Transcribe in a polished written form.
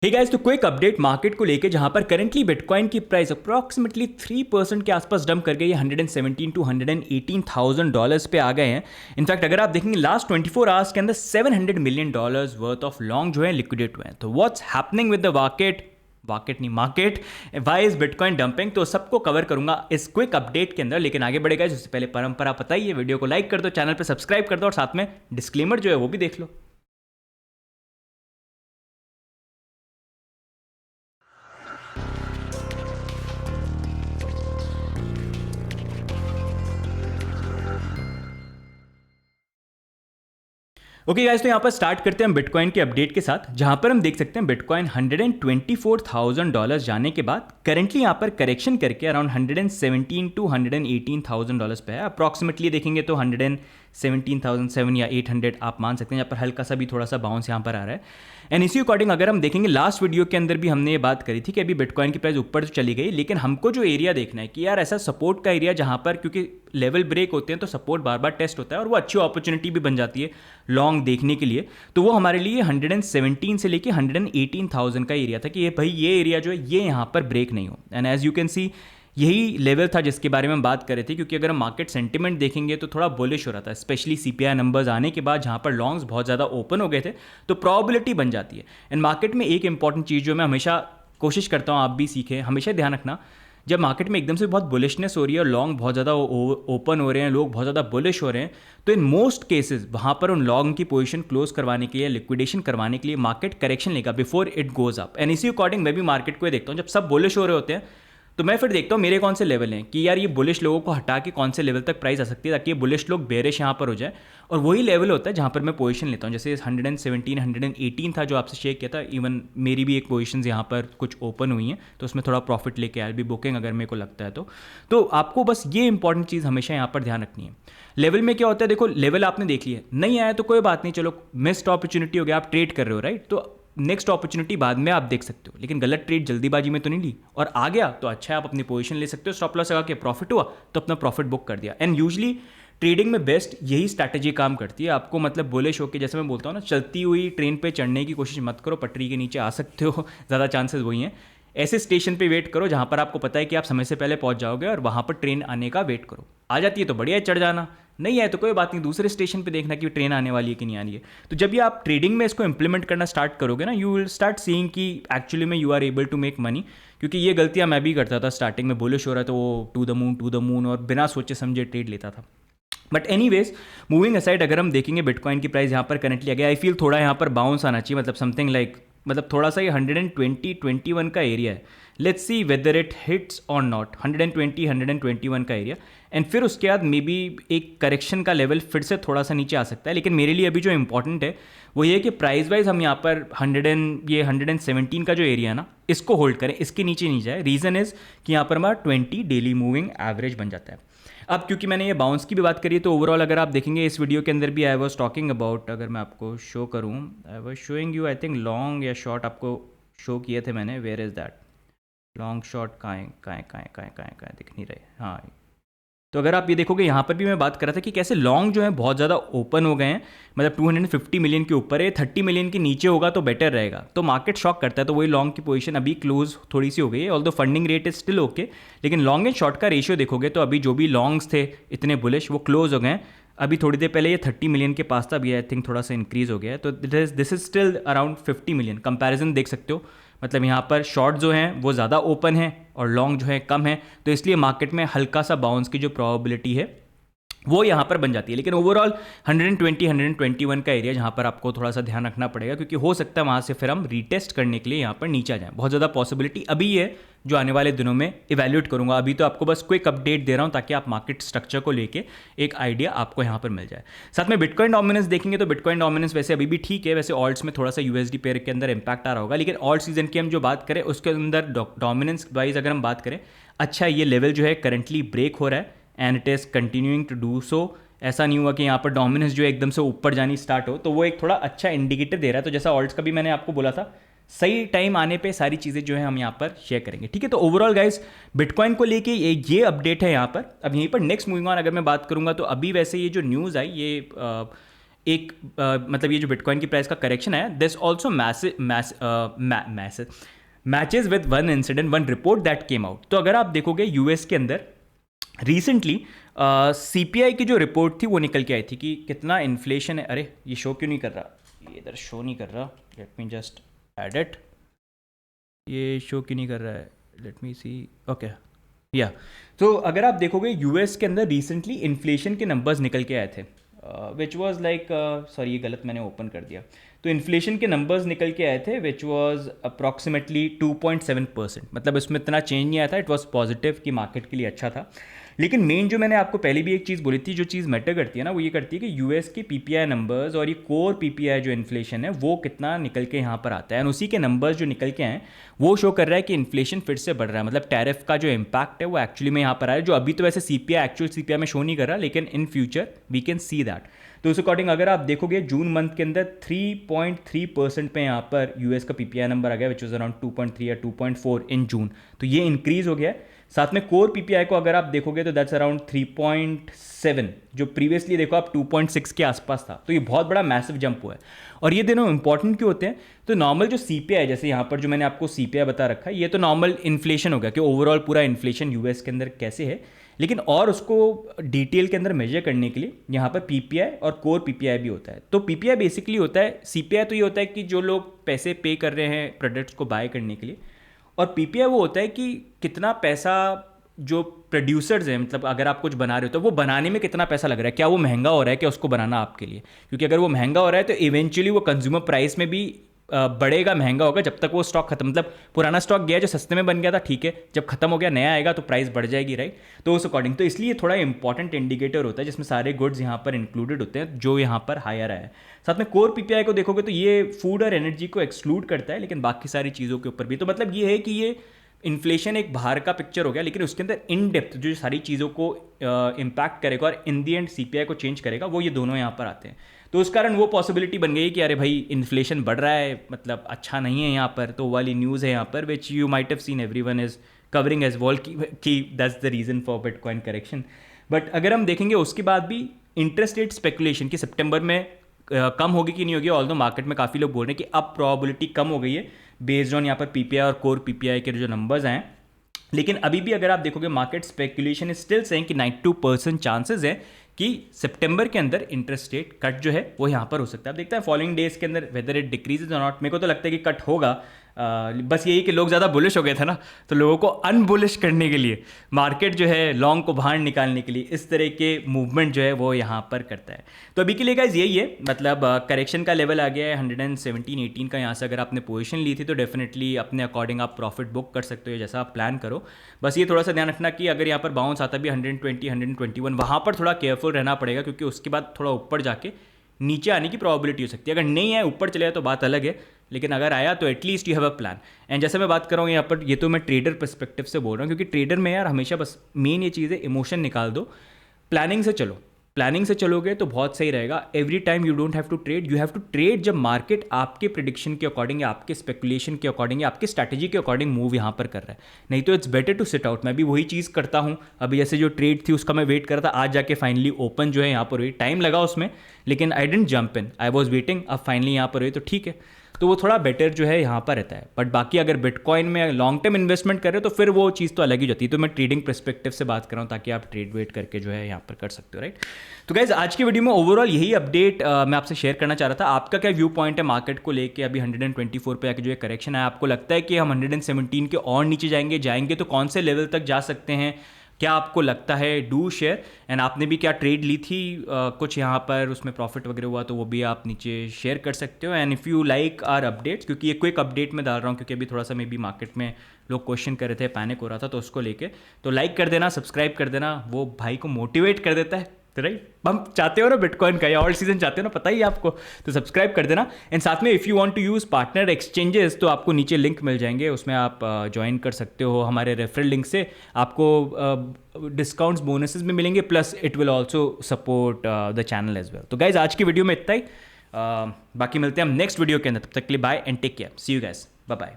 Hey guys, तो quick update market को लेके जहां पर करंटली बिटकॉइन की प्राइस अप्रॉक्सीमेटली 3% के आसपास डंप कर गई है। 117 टू 118,000 डॉलर्स पे आ गए हैं। इनफैक्ट अगर आप देखेंगे लास्ट 24 आवर्स के अंदर 700 million dollars worth of long जो है लिक्विडेट हुए हैं। तो what's happening with the market why is Bitcoin dumping, तो सबको कवर करूंगा इस क्विक अपडेट के अंदर। लेकिन आगे बढ़ेगा उससे पहले परंपरा पता ही है, वीडियो को लाइक कर दो, चैनल पर सब्सक्राइब कर दो और साथ में डिस्क्लेमर जो है वो भी देख लो। ओके गाइस, तो यहाँ पर स्टार्ट करते हैं हम बिटकॉइन के अपडेट के साथ, जहाँ पर हम देख सकते हैं बिटकॉइन 124,000 डॉलर्स जाने के बाद करंटली यहाँ पर करेक्शन करके अराउंड 117 टू 118,000 डॉलर्स पे है। अप्रॉक्सीमेटली देखेंगे तो 117,007 या 800 आप मान सकते हैं। यहाँ पर हल्का सा भी थोड़ा सा बाउंस यहाँ पर आ रहा है। एंड इसी अकॉर्डिंग अगर हम देखेंगे लास्ट वीडियो के अंदर भी हमने ये बात करी थी कि अभी बिटकॉइन की प्राइस ऊपर तो चली गई, लेकिन हमको जो एरिया देखना है कि यार ऐसा सपोर्ट का एरिया जहाँ पर, क्योंकि लेवल ब्रेक होते हैं तो सपोर्ट बार बार टेस्ट होता है और वो अच्छी अपॉर्चुनिटी भी बन जाती है लॉन्ग देखने के लिए। तो वो हमारे लिए 117 से लेके 118,000 का एरिया था कि ये भाई ये एरिया जो है ये यहाँ पर ब्रेक नहीं हो। And as you can see यही लेवल था जिसके बारे में हम बात कर रहे थे, क्योंकि अगर हम मार्केट सेंटिमेंट देखेंगे तो थोड़ा बुलिश हो रहा था, स्पेशली सीपीआई नंबर्स आने के बाद जहाँ पर लॉन्ग्स बहुत ज़्यादा ओपन हो गए थे तो प्रोबेबिलिटी बन जाती है। एंड मार्केट में एक इंपॉर्टेंट चीज़ जो मैं हमेशा कोशिश करता हूँ आप भी सीखें, हमेशा ध्यान रखना, जब मार्केट में एकदम से बहुत बुलिशनेस हो रही है और लॉन्ग बहुत ज़्यादा ओपन हो रहे हैं, लोग बहुत ज़्यादा बुलिश हो रहे हैं, तो इन मोस्ट केसेस वहाँ पर उन लॉन्ग की पोजीशन क्लोज करवाने के लिए, लिक्विडेशन करवाने के लिए मार्केट करेक्शन लेगा before it goes up. And इसी अकॉर्डिंग मैं भी मार्केट को देखता हूँ, जब सब बुलिश हो रहे होते हैं तो मैं फिर देखता हूँ मेरे कौन से लेवल हैं कि यार ये बुलिश लोगों को हटा के कौन से लेवल तक प्राइस आ सकती है ताकि ये बुलिश लोग बेरिश यहाँ पर हो जाए। और वही लेवल होता है जहाँ पर मैं पोजीशन लेता हूँ। जैसे 117 118 था जो आपसे शेयर किया था, इवन मेरी भी एक पोजीशन यहाँ पर कुछ ओपन हुई हैं तो उसमें थोड़ा प्रॉफिट लेके आया भी बुकिंग अगर मेरे को लगता है तो आपको बस ये इंपॉर्टेंट चीज़ हमेशा यहाँ पर ध्यान रखनी है। लेवल में क्या होता है, देखो लेवल आपने देख लिया, नहीं आया तो कोई बात नहीं, चलो मिस्ड अपॉर्चुनिटी हो गया, आप ट्रेड कर रहे हो राइट, तो नेक्स्ट अपॉर्चुनिटी बाद में आप देख सकते हो, लेकिन गलत ट्रेड जल्दीबाजी में तो नहीं ली और आ गया तो अच्छा है, आप अपनी पोजीशन ले सकते हो। स्टॉप लॉस लगा के प्रॉफिट हुआ तो अपना प्रॉफिट बुक कर दिया। एंड यूजली ट्रेडिंग में बेस्ट यही स्ट्रैटेजी काम करती है। आपको मतलब बुलिश होकर, जैसे मैं बोलता हूँ ना, चलती हुई ट्रेन पे चढ़ने की कोशिश मत करो, पटरी के नीचे आ सकते हो, ज़्यादा चांसेस वही हैं। ऐसे स्टेशन पे वेट करो जहाँ पर आपको पता है कि आप समय से पहले पहुँच जाओगे और वहाँ पर ट्रेन आने का वेट करो। आ जाती है तो बढ़िया है, चढ़ जाना, नहीं है तो कोई बात नहीं, दूसरे स्टेशन पे देखना कि ट्रेन आने वाली है कि नहीं आनी है। तो जब ये आप ट्रेडिंग में इसको इंप्लीमेंट करना स्टार्ट करोगे ना, यू विल स्टार्ट सीइंग कि एक्चुअली में you are able to make money. क्योंकि ये गलतियाँ मैं भी करता था स्टार्टिंग में, बुलिश हो रहा था वो टू द मून और बिना सोचे समझे ट्रेड लेता था। बट एनीवेज, मूविंग असाइड, अगर हम देखेंगे बिटकॉइन की प्राइस यहाँ पर करंटली आ गया, आई फील थोड़ा यहाँ पर बाउंस आना चाहिए, मतलब समथिंग लाइक, मतलब थोड़ा सा ये 120-121 का एरिया है। Let's see whether it hits और नॉट, 120-121 का एरिया। एंड फिर उसके बाद मे बी एक करेक्शन का लेवल फिर से थोड़ा सा नीचे आ सकता है। लेकिन मेरे लिए अभी जो इंपॉर्टेंट है वो ये कि प्राइस वाइज हम यहाँ पर 117 का जो एरिया है ना, इसको होल्ड करें, इसके नीचे नहीं जाए। रीज़न इज़ कि यहाँ पर हमारा 20 डेली मूविंग एवरेज बन जाता है। अब क्योंकि मैंने ये बाउंस की भी बात करी है तो ओवरऑल अगर आप देखेंगे इस वीडियो के अंदर भी आई वॉज टॉकिंग अबाउट, अगर मैं आपको शो करूँ, I was showing you, I think long या शॉर्ट आपको शो किए थे मैंने, where is that long short, कहाँ दिख नहीं रहे। हाँ, तो अगर आप ये देखोगे यहाँ पर भी मैं बात कर रहा था कि कैसे लॉन्ग जो है बहुत ज़्यादा ओपन हो गए हैं, मतलब 250 मिलियन के ऊपर है, 30 मिलियन के नीचे होगा तो बेटर रहेगा, तो मार्केट शॉक करता है। तो वही लॉन्ग की पोजीशन अभी क्लोज थोड़ी सी हो गई है, although funding rate is still okay, लेकिन लॉन्ग एंड शॉर्ट का रेशियो देखोगे तो अभी जो भी लॉन्ग्स थे इतने बुलिश वो क्लोज हो गए हैं। अभी थोड़ी देर पहले ये 30 मिलियन के पास था, अभी आई थिंक थोड़ा सा इंक्रीज हो गया है, तो this is still around 50 million. Comparison देख सकते हो, मतलब यहाँ पर शॉर्ट जो हैं वो ज़्यादा ओपन है और लॉन्ग जो है कम है, तो इसलिए मार्केट में हल्का सा बाउंस की जो प्रोबेबिलिटी है वो यहाँ पर बन जाती है। लेकिन ओवरऑल 120-121 का एरिया जहाँ पर आपको थोड़ा सा ध्यान रखना पड़ेगा, क्योंकि हो सकता है वहाँ से फिर हम रीटेस्ट करने के लिए यहाँ पर नीचे आ जाएं। बहुत ज़्यादा पॉसिबिलिटी अभी है जो आने वाले दिनों में इवैल्यूएट करूँगा। अभी तो आपको बस क्विक अपडेट दे रहा हूँ ताकि आप मार्केट स्ट्रक्चर को लेके एक आइडिया आपको यहाँ पर मिल जाए। साथ में बिटकॉइन डोमिनेंस देखेंगे तो बिटकॉइन डोमिनेंस वैसे अभी भी ठीक है, वैसे ऑल्ट्स में थोड़ा सा यूएसडी पेयर के अंदर इंपैक्ट आ रहा होगा, लेकिन ऑल्ट सीजन की हम जो बात करें उसके अंदर डोमिनेंस वाइज अगर हम बात करें, अच्छा ये लेवल जो है करंटली ब्रेक हो रहा है and it is continuing to do so. ऐसा नहीं हुआ कि यहाँ पर डोमिनेंस जो है एकदम से ऊपर जानी स्टार्ट हो, तो वो एक थोड़ा अच्छा इंडिकेटर दे रहा है। तो जैसा ऑल्ट्स का भी मैंने आपको बोला था, सही टाइम आने पे सारी चीज़ें जो है हम यहाँ पर शेयर करेंगे, ठीक है। तो ओवरऑल गाइस बिटकॉइन को लेके ये अपडेट है यहाँ पर। अब यहीं पर नेक्स्ट मूविंग ऑन अगर मैं बात करूँगा तो अभी वैसे ये जो न्यूज़ आई ये एक मतलब ये जो बिटकॉइन की प्राइस का करेक्शन आया, this also matches with one incident, one report that came out. तो अगर आप देखोगे यूएस के अंदर रिसेंटली सीपीआई की जो रिपोर्ट थी वो निकल के आई थी कि कितना इन्फ्लेशन है। अरे ये शो क्यों नहीं कर रहा, ये इधर शो नहीं कर रहा, let me just add it. ये शो क्यों नहीं कर रहा है, लेट मी सी, ओके या। तो अगर आप देखोगे यूएस के अंदर रिसेंटली इन्फ्लेशन के नंबर्स निकल के आए थे, विच वॉज लाइक, सॉरी ये गलत मैंने ओपन कर दिया। तो इन्फ्लेशन के नंबर्स निकल के आए थे विच वॉज अप्रॉक्सीमेटली 2.7%, मतलब इसमें इतना चेंज नहीं आया था, इट वॉज पॉजिटिव कि मार्केट के लिए अच्छा था। लेकिन मेन जो मैंने आपको पहले भी एक चीज़ बोली थी, जो चीज़ मैटर करती है ना, वो ये करती है कि यूएस के पीपीआई नंबर्स और ये कोर पीपीआई जो इन्फ्लेशन है वो कितना निकल के यहाँ पर आता है, और उसी के नंबर्स जो निकल के आए वो शो कर रहा है कि इन्फ्लेशन फिर से बढ़ रहा है, मतलब टैरिफ का जो इम्पैक्ट है वो एक्चुअली में यहाँ पर आ रहा है, जो अभी तो वैसे सीपीआई एक्चुअल सीपीआई में शो नहीं कर रहा, लेकिन in future we can see that. तो उस अकॉर्डिंग अगर आप देखोगे जून मंथ के अंदर 3.3% पे यहाँ पर यूएस का पीपीआई नंबर आ गया, विच वॉज अराउंड 2.3 या 2.4 इन जून। तो ये इंक्रीज हो गया है। साथ में कोर पीपीआई को अगर आप देखोगे तो दैट्स अराउंड 3.7, जो प्रीवियसली देखो आप 2.6 के आसपास था। तो ये बहुत बड़ा मैसिव जंप हुआ है। और ये दोनों इंपॉर्टेंट क्यों होते हैं, तो नॉर्मल जो सीपीआई, जैसे यहाँ पर जो मैंने आपको सीपीआई बता रखा है, ये तो नॉर्मल इन्फ्लेशन हो गया कि ओवरऑल पूरा इन्फ्लेशन यूएस के अंदर कैसे है। लेकिन और उसको डिटेल के अंदर मेजर करने के लिए यहाँ पर पीपीआई और कोर पीपीआई भी होता है। तो पीपीआई बेसिकली होता है, सीपीआई तो ये होता है कि जो लोग पैसे पे कर रहे हैं प्रोडक्ट्स को बाय करने के लिए, और पीपीआई वो होता है कि कितना पैसा जो प्रोड्यूसर्स हैं, मतलब अगर आप कुछ बना रहे हो तो वो बनाने में कितना पैसा लग रहा है, क्या वो महंगा हो रहा है क्या उसको बनाना आपके लिए, क्योंकि अगर वो महंगा हो रहा है तो इवेंचुअली वो कंज्यूमर प्राइस में भी बढ़ेगा, महंगा होगा जब तक वो स्टॉक खत्म, मतलब पुराना स्टॉक गया जो सस्ते में बन गया था, ठीक है, जब खत्म हो गया नया आएगा तो प्राइस बढ़ जाएगी, राइट। तो उस अकॉर्डिंग, तो इसलिए थोड़ा इंपॉर्टेंट इंडिकेटर होता है जिसमें सारे गुड्स यहाँ पर इंक्लूडेड होते हैं जो यहाँ पर हायर आया है। साथ में कोर पीपीआई को देखोगे तो ये फूड और एनर्जी को एक्सक्लूड करता है, लेकिन बाकी सारी चीज़ों के ऊपर भी। तो मतलब ये है कि ये इन्फ्लेशन एक बाहर का पिक्चर हो गया, लेकिन उसके अंदर इन डेप्थ जो सारी चीज़ों को इम्पैक्ट करेगा और इन दी एंड सीपीआई को चेंज करेगा, वो ये दोनों यहाँ पर आते हैं। तो उस कारण वो पॉसिबिलिटी बन गई कि अरे भाई इन्फ्लेशन बढ़ रहा है, मतलब अच्छा नहीं है यहाँ पर, तो वाली न्यूज़ है यहाँ पर, which you might have seen everyone is covering as well कि that's the reason for bitcoin correction. But अगर हम देखेंगे उसके बाद भी इंटरेस्ट रेट स्पेकुलेशन कि सितंबर में कम होगी कि नहीं होगी, ऑल्दो मार्केट में काफ़ी लोग बोल रहे हैं कि अब प्रोबेबिलिटी कम हो गई है बेस्ड ऑन यहाँ पर पीपीआई और कोर पीपीआई के जो नंबर्स हैं। लेकिन अभी भी अगर आप देखोगे market speculation is still saying कि 92% चांसेस है कि सितंबर के अंदर इंटरेस्ट रेट कट जो है वो यहाँ पर हो सकता है। आप देखते हैं फॉलोइंग डेज के अंदर वेदर इट डिक्रीजेज और नॉट। मेरे को तो लगता है कि कट होगा, बस यही कि लोग ज़्यादा बुलिश हो गए थे ना, तो लोगों को अनबुलिश करने के लिए मार्केट जो है लॉन्ग को बाहर निकालने के लिए इस तरह के मूवमेंट जो है वो यहाँ पर करता है। तो अभी के लिए गाइस यही है, मतलब करेक्शन का लेवल आ गया है 117-18 का। यहाँ से अगर आपने पोजीशन ली थी तो डेफिनेटली अपने अकॉर्डिंग आप प्रॉफिट बुक कर सकते हो जैसा आप प्लान करो। बस ये थोड़ा सा ध्यान रखना कि अगर यहाँ पर बाउंस आता भी 120-121, वहाँ पर थोड़ा केयरफुल रहना पड़ेगा, क्योंकि उसके बाद थोड़ा ऊपर जाके नीचे आने की प्रोबेबिलिटी हो सकती है। अगर नहीं है ऊपर चले जाए तो बात अलग है, लेकिन अगर आया तो at least you have a plan. And जैसे मैं बात कर रहा हूँ यहाँ पर, ये तो मैं ट्रेडर पर्सपेक्टिव से बोल रहा हूँ, क्योंकि ट्रेडर में यार हमेशा बस मेन ये चीज़ है, इमोशन निकाल दो, प्लानिंग से चलो। प्लानिंग से चलोगे तो बहुत सही रहेगा। Every time you don't have to trade, you have to trade जब मार्केट आपके प्रिडिक्शन के अकॉर्डिंग, आपके स्पेकुलेशन के अकॉर्डिंग, आपके स्ट्रैटेजी के अकॉर्डिंग मूव यहाँ पर कर रहा है। नहीं तो it's better to sit out. मैं भी वही चीज़ करता हूँ। अभी जैसे जो ट्रेड थी उसका मैं वेट कर रहा था, आज जाके फाइनली ओपन जो है यहाँ पर हुई, टाइम लगा उसमें, लेकिन I didn't jump in, I was waiting, अब फाइनली यहाँ पर हुई तो ठीक है। तो वो थोड़ा बेटर जो है यहाँ पर रहता है। बट बाकी अगर बिटकॉइन में लॉन्ग टर्म इन्वेस्टमेंट कर रहे हो तो फिर वो चीज़ तो अलग ही जाती है। तो मैं ट्रेडिंग पर्सपेक्टिव से बात कर रहा हूँ ताकि आप ट्रेड वेट करके जो है यहाँ पर कर सकते हो, राइट। तो गाइज आज की वीडियो में ओवरऑल यही अपडेट मैं आपसे शेयर करना चाह रहा था। आपका क्या व्यू पॉइंट है मार्केट को लेके? अभी 124 पे आके जो है करेक्शन है, आपको लगता है कि हम 117 के और नीचे जाएंगे तो कौन से लेवल तक जा सकते हैं? क्या आपको लगता है? Do share. एंड आपने भी क्या ट्रेड ली थी, कुछ यहाँ पर उसमें प्रॉफिट वगैरह हुआ तो वो भी आप नीचे शेयर कर सकते हो। And if you like our updates, क्योंकि ये क्विक अपडेट में डाल रहा हूँ क्योंकि अभी थोड़ा सा मे बी मार्केट में लोग क्वेश्चन कर रहे थे, पैनिक हो रहा था, तो उसको लेके तो लाइक कर देना, सब्सक्राइब कर देना, वो भाई को मोटिवेट कर देता है, राइट। हम चाहते हो ना बिटकॉइन का या ऑल सीजन चाहते हो ना, पता ही है आपको, तो सब्सक्राइब कर देना। एंड साथ में if you want to use partner exchanges तो आपको नीचे लिंक मिल जाएंगे, उसमें आप ज्वाइन कर सकते हो। हमारे रेफरल लिंक से आपको डिस्काउंट्स बोनसेस भी मिलेंगे, plus it will also support the channel as well. तो गाइज आज की वीडियो में इतना ही, बाकी मिलते हैं हम नेक्स्ट वीडियो के अंदर। तब तक के लिए bye and take care, see you guys, bye bye.